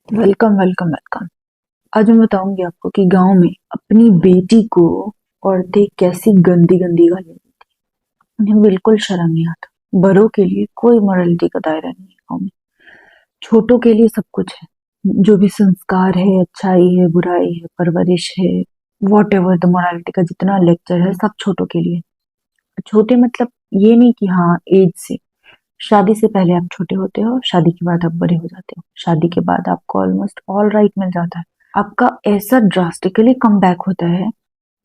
Welcome welcome welcome. आज मैं बताऊंगी आपको कि गांव में अपनी बेटी को औरतें कैसी गंदी गंदी गालियां देती हैं। उन्हें बिल्कुल शर्म नहीं आता। बड़ों के लिए कोई मॉरलिटी का दायरा नहीं है गाँव में। छोटों के लिए सब कुछ है। जो भी संस्कार है, अच्छाई है, बुराई है, परवरिश है, वॉट एवर द मोरालिटी का जितना लेक्चर है, सब छोटों के लिए। छोटे मतलब ये नहीं कि हाँ एज से। शादी से पहले आप छोटे होते हो, शादी के बाद आप बड़े हो जाते हो, शादी के बाद आपको ऑलमोस्ट ऑल राइट मिल जाता है। आपका ऐसा ड्रास्टिकली कम बैक होता है।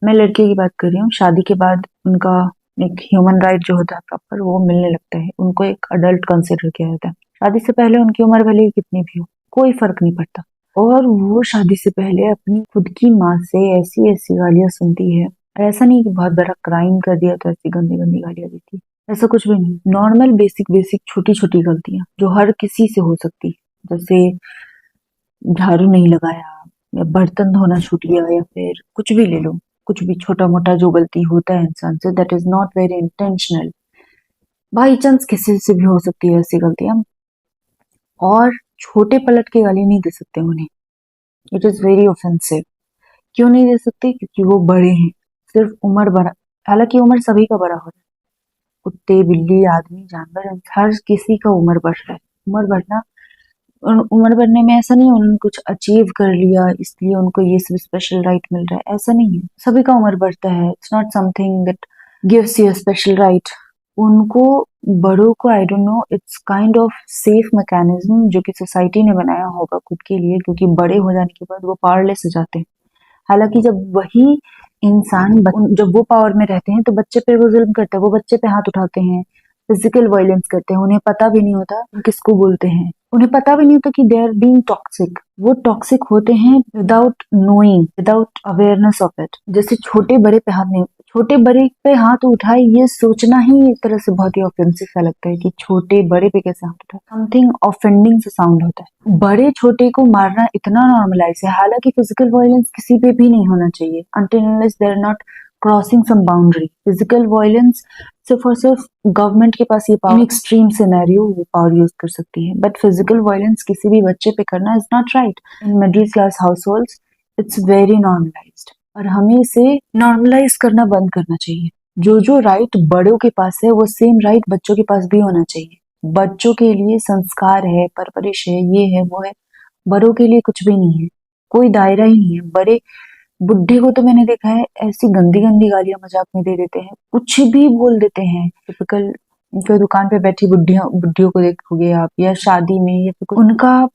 मैं लड़के की बात कर रही हूँ। शादी के बाद उनका एक ह्यूमन राइट जो होता है प्रॉपर वो मिलने लगता है। उनको एक अडल्ट कंसिडर किया जाता है। शादी से पहले उनकी उम्र भले ही कितनी भी हो, कोई फर्क नहीं पड़ता। और वो शादी से पहले अपनी खुद की माँ से ऐसी ऐसी गालियां सुनती है। ऐसा नहीं कि बहुत बड़ा क्राइम कर दिया तो ऐसी गंदी गंदी गालियां देती है, ऐसा कुछ भी नहीं। नॉर्मल बेसिक बेसिक छोटी छोटी गलतियां जो हर किसी से हो सकती है, जैसे झाड़ू नहीं लगाया या बर्तन धोना छूट गया या फिर कुछ भी ले लो। कुछ भी छोटा मोटा जो गलती होता है इंसान से, that is not very intentional. By chance किसी से भी हो सकती है ऐसी गलतियां। और छोटे पलट के गाली नहीं दे सकते उन्हें। It is very offensive. क्यों नहीं दे सकते? क्योंकि वो बड़े हैं। सिर्फ उम्र बढ़ा, हालांकि उम्र सभी का बड़ा हो रहा है। कुत्ते, बिल्ली, आदमी, जानवर, हर किसी का उम्र बढ़ रहा है। उम्र बढ़ना, उम्र बढ़ने में ऐसा नहीं है उन्होंने कुछ अचीव कर लिया इसलिए उनको ये सब स्पेशल राइट मिल रहा है, ऐसा नहीं है। सभी का उम्र बढ़ता है। It's not something that gives you special right. उनको, बड़ों को, I don't know, it's kind of safe mechanism जो कि सोसाइटी ने बनाया होगा खुद के लिए, क्योंकि बड़े हो जाने के बाद वो पावरलेस हो जाते हैं। हालांकि जब वही इंसान जब वो पावर में रहते हैं तो बच्चे पे वो जुल्म करते हैं, वो बच्चे पे हाथ उठाते हैं, फिजिकल वायलेंस करते हैं। उन्हें पता भी नहीं होता वो किसको बोलते हैं। उन्हें पता भी नहीं होता कि दे आर बीइंग टॉक्सिक। वो टॉक्सिक होते हैं without knowing, without awareness of it. जैसे छोटे बड़े पे हाथ नहीं, छोटे बड़े पे हाथ उठाए ये सोचना ही एक तरह से बहुत ही ऑफेंसिव सा लगता है कि छोटे बड़े पे कैसे हाथ उठाए। समथिंग ऑफेंडिंग से साउंड होता है। बड़े छोटे को मारना इतना नॉर्मलाइज है। हालांकि फिजिकल वायलेंस किसी पे भी नहीं होना चाहिए until unless they are not crossing some boundary. Physical violence सिर्फ और सिर्फ गवर्नमेंट के पास ये पावर, एक्सट्रीम सिनेरियो वो पावर यूज कर सकती है। बट फिजिकल वायलेंस किसी भी बच्चे पे करना is not right. In middle class household it's very normalised और हमें इसे नॉर्मलाइज करना बंद करना चाहिए। जो जो राइट बड़ों के पास है वो सेम राइट बच्चों के पास भी होना चाहिए। बच्चों के लिए संस्कार है, परवरिश है, ये है वो है। बड़ों के लिए कुछ भी नहीं है, कोई दायरा ही नहीं है। बड़े बुढ़े को तो मैंने देखा है ऐसी गंदी गंदी गालियां मजाक में दे देते हैं, कुछ भी बोल देते हैं। टिपिकल कोई दुकान पे बैठी बुढ़ियों बुढ़ियों को देखोगे आप, या शादी में, या फिर उनका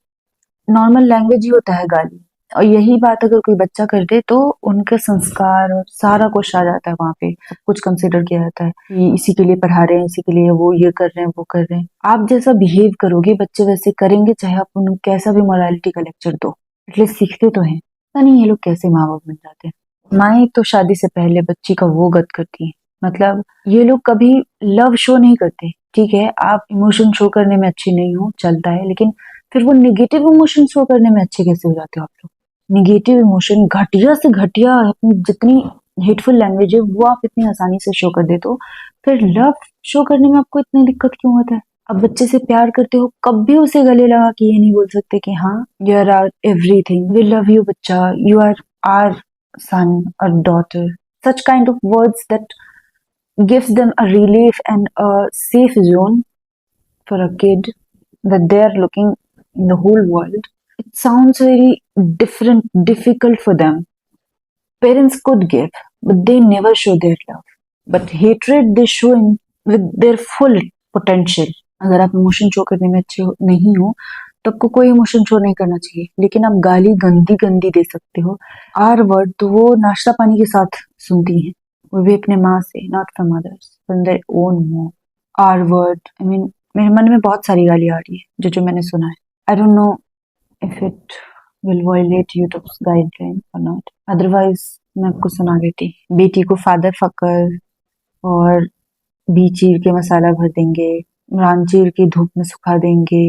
नॉर्मल लैंग्वेज ही होता है गाली। और यही बात अगर कोई बच्चा कर दे तो उनके संस्कार और सारा कुछ आ जाता है। वहां पे सब कुछ कंसिडर किया जाता है कि इसी के लिए पढ़ा रहे हैं, इसी के लिए वो ये कर रहे हैं, वो कर रहे हैं। आप जैसा बिहेव करोगे बच्चे वैसे करेंगे, चाहे आप उन्हें कैसा भी मोरालिटी का लेक्चर दो। एटलीस्ट सीखते तो हैं। पता नहीं ये लोग कैसे माँ बाप बन जाते हैं। माएँ तो शादी से पहले बच्ची का वो गद करती है। मतलब ये लोग कभी लव शो नहीं करते। ठीक है, आप इमोशन शो करने में अच्छे नहीं हो, चलता है, लेकिन फिर वो निगेटिव इमोशन शो करने में अच्छे कैसे हो जाते हो आप लोग? निगेटिव इमोशन, घटिया से घटिया, अपनी जितनी हेटफुल लैंग्वेज है वो आप इतनी आसानी से शो कर देते हो। फिर लव शो करने में आपको इतनी दिक्कत क्यों होता है? अब बच्चे से प्यार करते हो, कभी उसे गले लगा के ये नहीं बोल सकते कि हाँ you are our everything, we love you बच्चा, यू आर आवर सन और daughter. Such kind of words that gives them a relief and a safe zone for a kid that they are looking in the whole world. It sounds very different, difficult for them. Parents could give, but they never show their love. But hatred they show in with their full potential. अगर आप emotion show करने में अच्छे नहीं हो तो आपको कोई इमोशन शो नहीं करना चाहिए, लेकिन आप गाली गंदी गंदी दे सकते हो। आर वर्ड तो वो नाश्ता पानी के साथ सुनती हैं, वो भी अपने माँ से, not from others, from their own mom. Our word, I mean मेरे मन में बहुत सारी गाली आ रही है जो मैंने सुना है। I don't know if it will violate YouTube's guideline or not. Otherwise, मैं आपको सुना देती। बेटी को फादर फकर और बी चीर के मसाला भर देंगे, राम चीर के धूप में सुखा देंगे।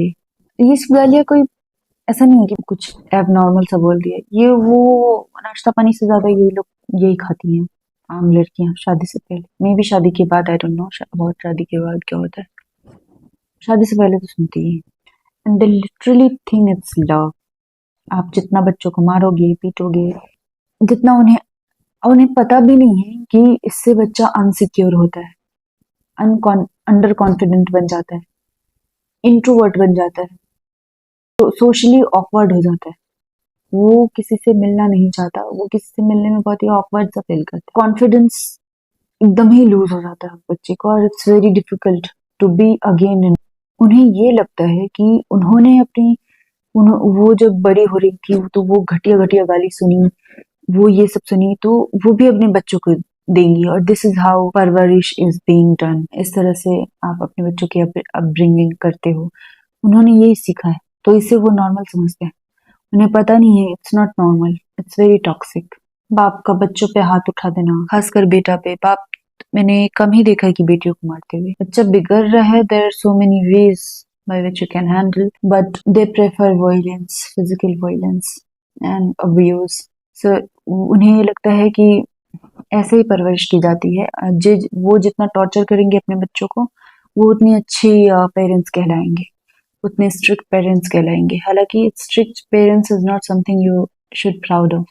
ये सब गालियाँ कोई ऐसा नहीं है कि कुछ एब नॉर्मल सा बोल दिया। ये वो नाश्ता पानी से ज्यादा ये लोग यही खाती हैं आम लड़कियां शादी से पहले। मे भी शादी के बाद, आई डोंट नो बहुत शादी के बाद क्या होता है। शादी से पहले तो सुनती ही, and they literally think it's love. आप जितना बच्चों को मारोगे पीटोगे, जितना उन्हें उन्हें पता भी नहीं है कि इससे बच्चा अनसिक्योर होता है, अंडर कॉन्फिडेंट बन जाता है, इंट्रोवर्ट बन जाता है, तो सोशली ऑकवर्ड हो जाता है, वो किसी से मिलना नहीं चाहता, वो किसी से मिलने में बहुत ही ऑकवर्ड सा फील करता है, कॉन्फिडेंस एकदम ही लूज हो जाता है बच्चे को, और it's very difficult to be again in. उन्हें ये लगता है कि उन्होंने अपनी वो जब बड़ी हो रही थी तो वो घटिया घटिया गाली सुनी, वो ये सब सुनी, तो वो भी अपने बच्चों को देंगी, और दिस इज हाउ परवरिश इज बीइंग डन। इस तरह से आप अपने बच्चों की अपब्रिंगिंग करते हो, उन्होंने यही सीखा है, तो इसे वो नॉर्मल समझते हैं। उन्हें पता नहीं है it's not normal, it's very toxic. बाप का बच्चों पे हाथ उठा देना, खासकर बेटा पे, बाप मैंने कम ही देखा है कि बेटियों को मारते हुए। बच्चा बिगड़ रहा है, there are so many ways by which you can handle, but they prefer violence, physical violence and abuse. So उन्हें ये लगता है कि ऐसे ही परवरिश की जाती है, वो जितना टॉर्चर करेंगे अपने बच्चों को, वो उतनी अच्छी पेरेंट्स कहलाएंगे, उतने स्ट्रिक्ट पेरेंट्स कहलाएंगे। हालांकि strict parents is not something you should proud of.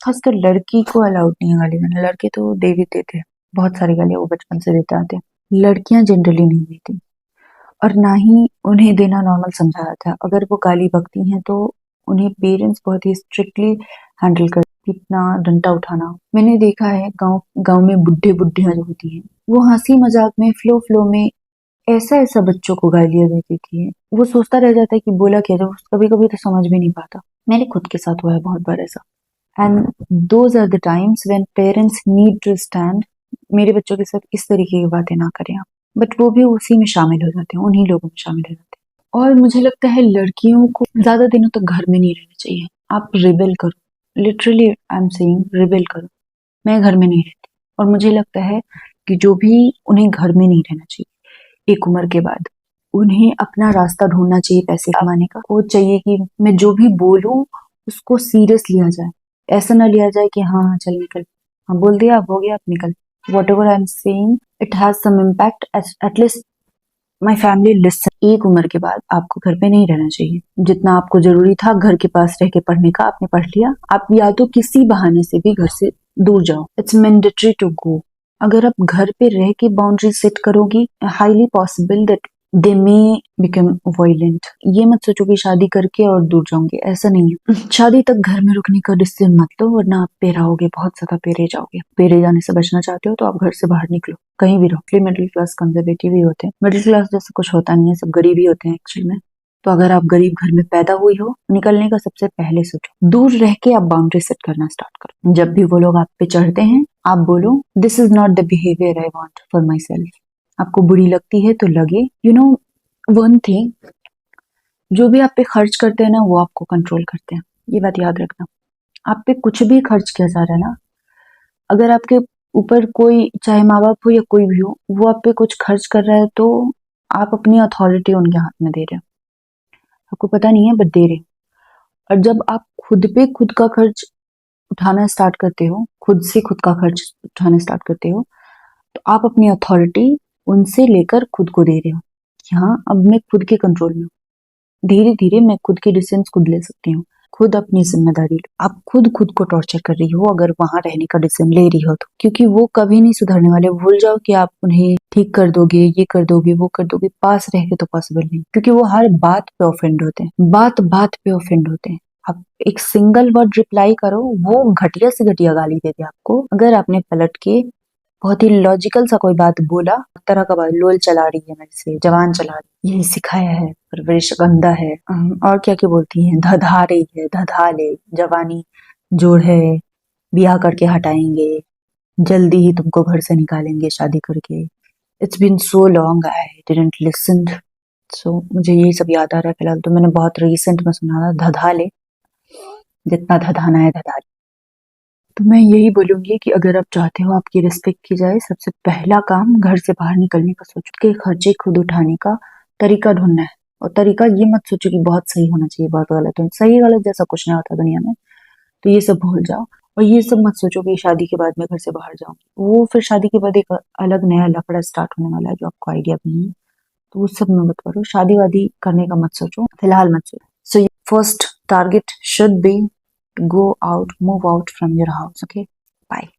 खासकर लड़की को अलाउड नहीं है गाली देना, लड़के तो दे भी देते हैं, बहुत सारी गालियां वो बचपन से देते आते हैं, लड़कियां जनरली नहीं देती, और ना ही उन्हें देना नॉर्मल समझा जाता है। अगर वो गाली बकती हैं तो उन्हें पेरेंट्स बहुत ही स्ट्रिक्टली हैंडल कर, पीटना, डंडा उठाना। मैंने देखा है गांव गांव में बुढ़े बुढ़ियां जो होती हैं, वो हंसी मजाक में फ्लो फ्लो में ऐसा ऐसा बच्चों को गालियां दे देती है, वो सोचता रह जाता है कि बोला क्या जाए, कभी कभी तो समझ भी नहीं पाता। मेरे खुद के साथ हुआ है बहुत बार ऐसा, and those are the times when parents need to stand. मेरे बच्चों के साथ इस तरीके की बातें ना करें आप, बट वो भी उसी में शामिल हो जाते हैं, उन्हीं लोगों में शामिल हो जाते हैं। और मुझे लगता है लड़कियों को ज्यादा दिनों तक घर में नहीं रहना चाहिए, आप रिबेल करो, literally I am saying rebel करो। मैं घर में नहीं रहती, और मुझे लगता है कि जो भी उन्हें घर में नहीं रहना चाहिए, एक उम्र के बाद उन्हें अपना रास्ता ढूंढना चाहिए पैसे कमाने का। वो चाहिए कि मैं जो भी बोलूं उसको सीरियस लिया जाए, ऐसा ना लिया जाए कि हाँ हाँ चल निकल, हाँ बोल दिया अब हो गया अब निकल। Whatever I am saying it has some impact, at least my family listen. एक उम्र के बाद आपको घर पे नहीं रहना चाहिए, जितना आपको जरूरी था घर के पास रह के पढ़ने का आपने पढ़ लिया, आप या तो किसी बहाने से भी घर से दूर जाओ, इट्स मैंडेटरी टू गो। अगर आप घर पे रह के बाउंड्री सेट करोगी, highly possible that they may become violent. ये मत सोचो कि शादी करके और दूर जाओगे, ऐसा नहीं है। शादी तक घर में रुकने का डिसीजन मत लो, वरना आप पेराओगे, बहुत ज्यादा पेरे जाओगे। पेरे जाने से बचना चाहते हो तो आप घर से बाहर निकलो, कहीं भी रहो। मिडिल क्लास कंजर्वेटिव ही होते हैं, मिडिल क्लास जैसे कुछ होता नहीं है, सब गरीब ही होते हैं एक्चुअल में। तो अगर आप गरीब घर में पैदा हुई हो, निकलने का सबसे पहले सोचो, दूर रह के आप बाउंड्री सेट करना स्टार्ट करो। जब भी वो लोग आप पे चढ़ते हैं, आप बोलो this is not the behaviour I want for my self. आपको बुरी लगती है तो लगे, यू नो वन थिंग, जो भी आप पे खर्च करते हैं ना, वो आपको कंट्रोल करते हैं, ये बात याद रखना। आप पे कुछ भी खर्च किया जा रहा है ना, अगर आपके ऊपर कोई, चाहे माँ बाप हो या कोई भी हो, वो आप पे कुछ खर्च कर रहा है, तो आप अपनी अथॉरिटी उनके हाथ में दे रहे हो। आपको पता नहीं है बट दे रहे हो। और जब आप खुद पे खुद का खर्च उठाना स्टार्ट करते हो, खुद से खुद का खर्च उठाना स्टार्ट करते हो, तो आप अपनी अथॉरिटी उनसे लेकर खुद को दे रहे हो कि हाँ अब मैं खुद के कंट्रोल में हूँ, धीरे धीरे मैं खुद की डिसीजंस खुद ले सकती हूँ, खुद अपनी जिम्मेदारी लो। आप खुद खुद को टॉर्चर कर रही हो अगर वहां रहने का डिसीजन ले रही हो तो, क्योंकि वो कभी नहीं सुधरने वाले। भूल जाओ कि आप उन्हें ठीक कर दोगे, ये कर दोगे, वो कर दोगे, पास रह के तो पॉसिबल नहीं, क्योंकि वो हर बात पे ऑफेंड होते हैं, बात बात पे ऑफेंड होते हैं। आप एक सिंगल वर्ड रिप्लाई करो, वो घटिया से घटिया गाली देते आपको। अगर आपने पलट के बहुत ही लॉजिकल सा कोई बात बोला, तरह का बात, लोल चला रही है मेरे से, जवान चला रही है, यही सिखाया है, परवरिश गंदा है, और क्या क्या बोलती हैं, धधा रही है, धधा ले, जवानी जोड़ है, ब्याह करके हटाएंगे, जल्दी ही तुमको घर से निकालेंगे शादी करके। It's been so long I didn't listen, so मुझे यही सब याद आ रहा है फिलहाल। तो मैंने बहुत रिसेंट में सुना था, धधा ले, जितना धधाना है धधा ले। तो मैं यही बोलूंगी कि अगर आप चाहते हो आपकी रिस्पेक्ट की जाए, सबसे पहला काम घर से बाहर निकलने का सोचो, के खर्चे खुद उठाने का तरीका ढूंढना है। और तरीका ये मत सोचो कि बहुत सही होना चाहिए, बहुत गलत हो, सही गलत जैसा कुछ नहीं होता दुनिया में, तो ये सब भूल जाओ। और ये सब मत सोचो कि शादी के बाद मैं घर से बाहर जाऊंगी, वो फिर शादी के बाद एक अलग नया लफड़ा स्टार्ट होने वाला है जो आपको आइडिया भी नहीं है, तो उस सब में मत करो। शादी वादी करने का मत सोचो, फिलहाल मत सोचो। So first target should be to go out, move out from your house. Okay, bye.